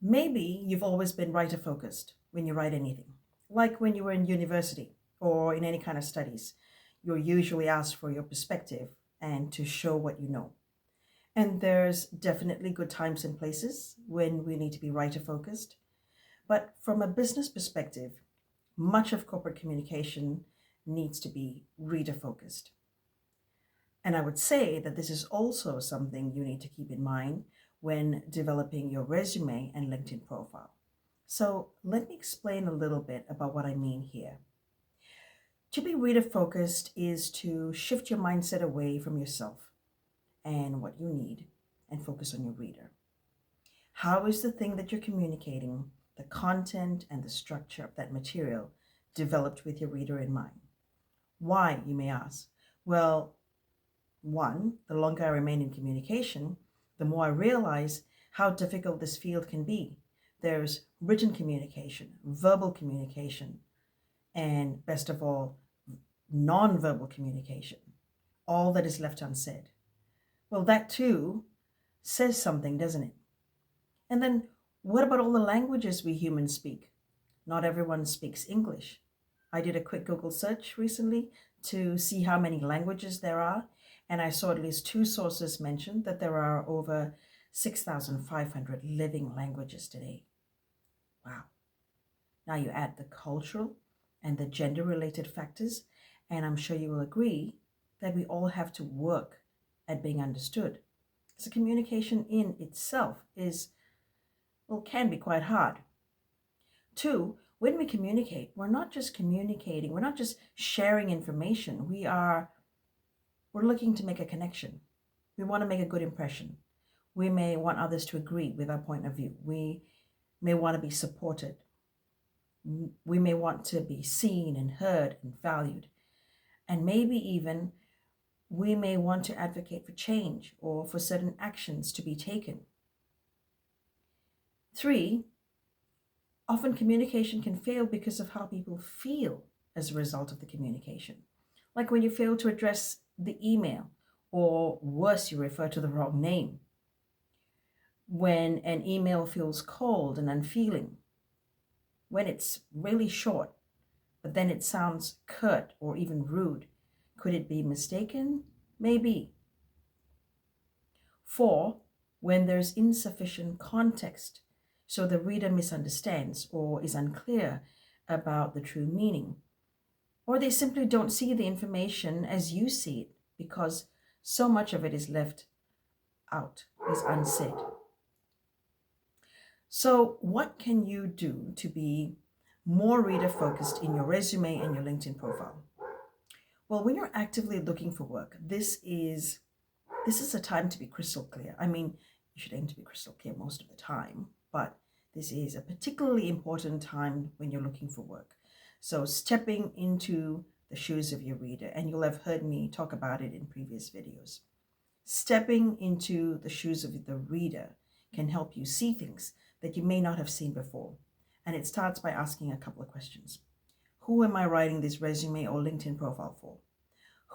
Maybe you've always been writer focused when you write anything, like when you were in university or in any kind of studies. You're usually asked for your perspective and to show what you know. And there's definitely good times and places when we need to be writer focused. But from a business perspective, much of corporate communication needs to be reader focused. And I would say that this is also something you need to keep in mind when developing your resume and LinkedIn profile. So let me explain a little bit about what I mean here. To be reader focused is to shift your mindset away from yourself and what you need and focus on your reader. How is the thing that you're communicating, the content and the structure of that material, developed with your reader in mind? Why, you may ask? Well, one, the longer I remain in communication, the more I realize how difficult this field can be. There's written communication, verbal communication, and best of all, non-verbal communication, all that is left unsaid. Well, that too says something, doesn't it? And then what about all the languages we humans speak? Not everyone speaks English. I did a quick Google search recently to see how many languages there are, and I saw at least two sources mention that there are over 6,500 living languages today. Wow. Now you add the cultural and the gender-related factors, and I'm sure you will agree that we all have to work at being understood. So communication in itself can be quite hard. Two, when we communicate, we're not just communicating, we're not just sharing information. We're looking to make a connection. We want to make a good impression. We may want others to agree with our point of view. We may want to be supported. We may want to be seen and heard and valued. And maybe even we may want to advocate for change or for certain actions to be taken. Three, often communication can fail because of how people feel as a result of the communication. Like when you fail to address the email, or worse, you refer to the wrong name. When an email feels cold and unfeeling. When it's really short, but then it sounds curt or even rude. Could it be mistaken? Maybe. Four, when there's insufficient context, so the reader misunderstands or is unclear about the true meaning. Or they simply don't see the information as you see it because so much of it is left out, is unsaid. So what can you do to be more reader focused in your resume and your LinkedIn profile? Well, when you're actively looking for work, this is a time to be crystal clear. I mean, you should aim to be crystal clear most of the time, but this is a particularly important time when you're looking for work. So stepping into the shoes of your reader, and you'll have heard me talk about it in previous videos. Stepping into the shoes of the reader can help you see things that you may not have seen before. And it starts by asking a couple of questions. Who am I writing this resume or LinkedIn profile for?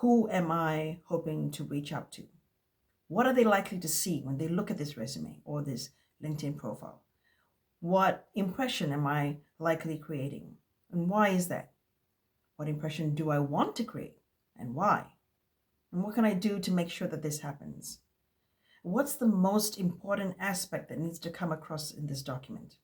Who am I hoping to reach out to? What are they likely to see when they look at this resume or this LinkedIn profile? What impression am I likely creating? And why is that? What impression do I want to create and why? And what can I do to make sure that this happens? What's the most important aspect that needs to come across in this document?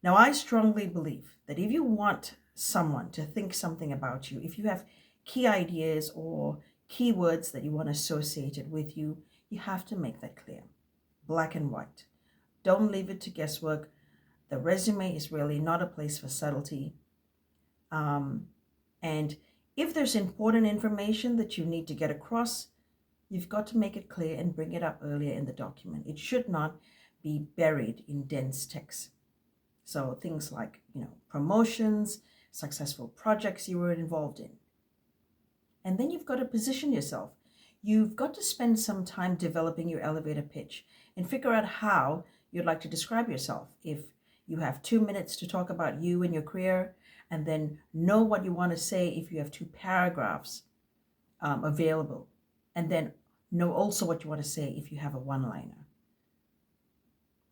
Now, I strongly believe that if you want someone to think something about you, if you have key ideas or keywords that you want associated with you, you have to make that clear, black and white. Don't leave it to guesswork. The resume is really not a place for subtlety. And if there's important information that you need to get across, you've got to make it clear and bring it up earlier in the document. It should not be buried in dense text. So things like, promotions, successful projects you were involved in. And then you've got to position yourself. You've got to spend some time developing your elevator pitch and figure out how you'd like to describe yourself. If you have 2 minutes to talk about you and your career, and then know what you want to say if you have 2 paragraphs available, and then know also what you want to say if you have a one-liner.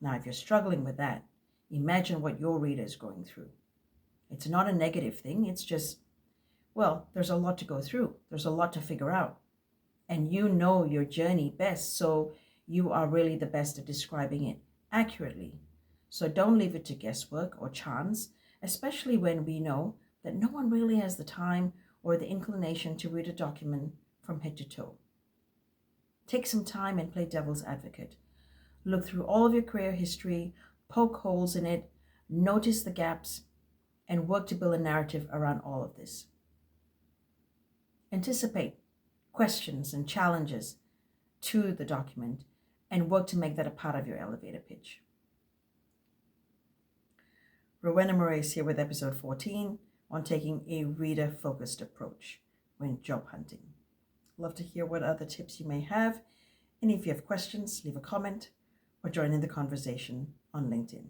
Now, if you're struggling with that, imagine what your reader is going through. It's not a negative thing. It's just, well, there's a lot to go through. There's a lot to figure out. And you know your journey best, so you are really the best at describing it accurately. So don't leave it to guesswork or chance, especially when we know that no one really has the time or the inclination to read a document from head to toe. Take some time and play devil's advocate. Look through all of your career history, poke holes in it, notice the gaps, and work to build a narrative around all of this. Anticipate questions and challenges to the document and work to make that a part of your elevator pitch. Rowena Morais here with episode 14 on taking a reader-focused approach when job hunting. Love to hear what other tips you may have, and if you have questions, leave a comment or join in the conversation on LinkedIn.